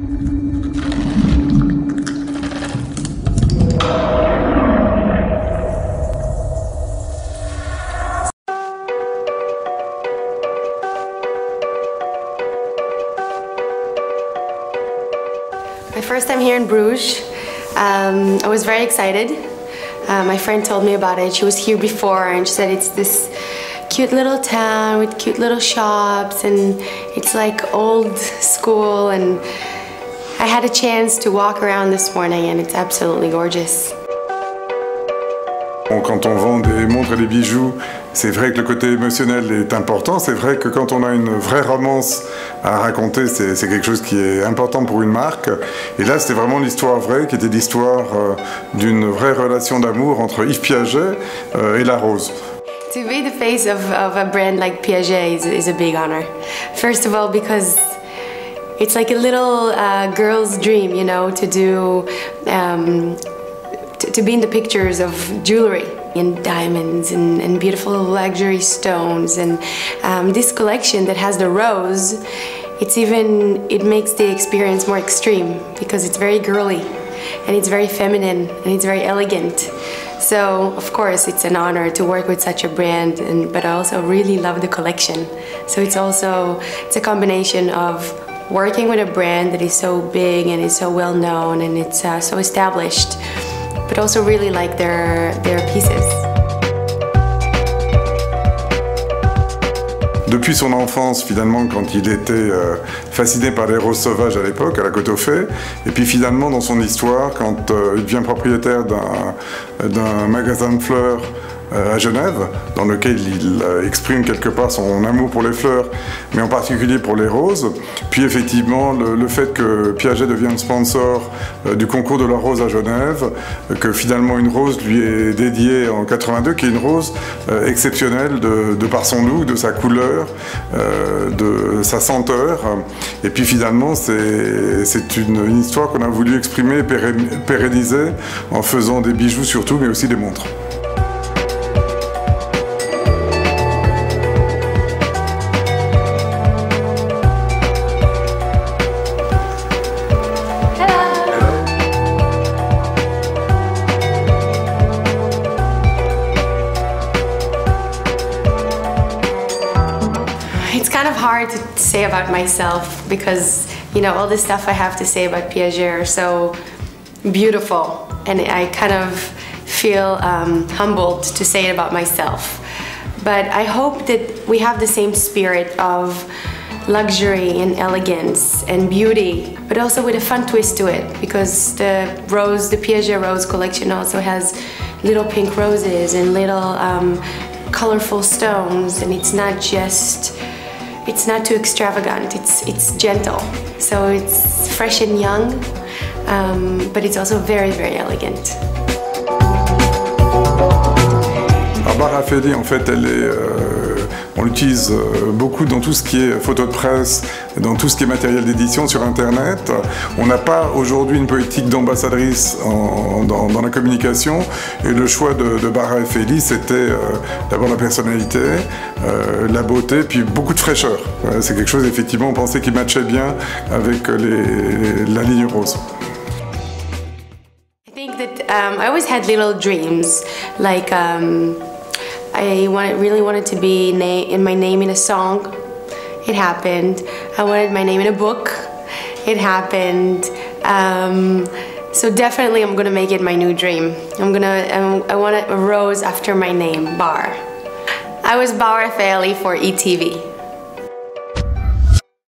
My first time here in Bruges, I was very excited. My friend told me about it. She was here before and she said it's this cute little town with cute little shops and it's like old school, and I had a chance to walk around this morning and it's absolutely gorgeous. Quand on vend des montres et des bijoux, c'est vrai que le côté émotionnel est important. C'est vrai que quand on a une vraie romance à raconter, c'est quelque chose qui est important pour une marque. Et là, c'était vraiment l'histoire vraie, qui était l'histoire d'une vraie relation d'amour entre Yves Piaget et la rose. To be the face of a brand like Piaget is a big honor. First of all, because it's like a little girl's dream, you know, to do to be in the pictures of jewelry in diamonds and beautiful luxury stones, and this collection that has the rose, it makes the experience more extreme because it's very girly and it's very feminine and it's very elegant. So of course it's an honor to work with such a brand, but I also really love the collection. So it's a combination of working with a brand that is so big and is so well known and it's so established, but also really like their pieces. Depuis son enfance, finalement, quand il était fasciné par les roses sauvages à l'époque, à la Côte aux Fées, et puis finalement dans son histoire, quand il devient propriétaire d'un magasin de fleurs à Genève, dans lequel il exprime quelque part son amour pour les fleurs, mais en particulier pour les roses. Puis effectivement, le fait que Piaget devienne sponsor du concours de la rose à Genève, que finalement une rose lui est dédiée en 82, qui est une rose exceptionnelle de par son look, de sa couleur, de sa senteur. Et puis finalement, c'est une histoire qu'on a voulu exprimer, pérenniser, en faisant des bijoux surtout, mais aussi des montres. It's kind of hard to say about myself because, you know, all the stuff I have to say about Piaget are so beautiful, and I kind of feel humbled to say it about myself. But I hope that we have the same spirit of luxury and elegance and beauty, but also with a fun twist to it, because the Piaget rose collection also has little pink roses and little colorful stones, and it's not too extravagant, it's gentle. So it's fresh and young, but it's also very, very elegant. Barbara Feli, en fait, on l'utilise beaucoup dans tout ce qui est photo de presse, dans tout ce qui est matériel d'édition sur Internet. On n'a pas aujourd'hui une politique d'ambassadrice dans la communication, et le choix de Barbara Feli, c'était d'abord la personnalité, la beauté, puis beaucoup de fraîcheur. C'est quelque chose, effectivement, on pensait qui matchait bien avec la ligne rose. I think that I always had little dreams, like I really wanted to be my name in a song. It happened. I wanted my name in a book. It happened. So definitely I'm gonna make it my new dream. I want a rose after my name, Bar. I was Barbara Feli for ETV.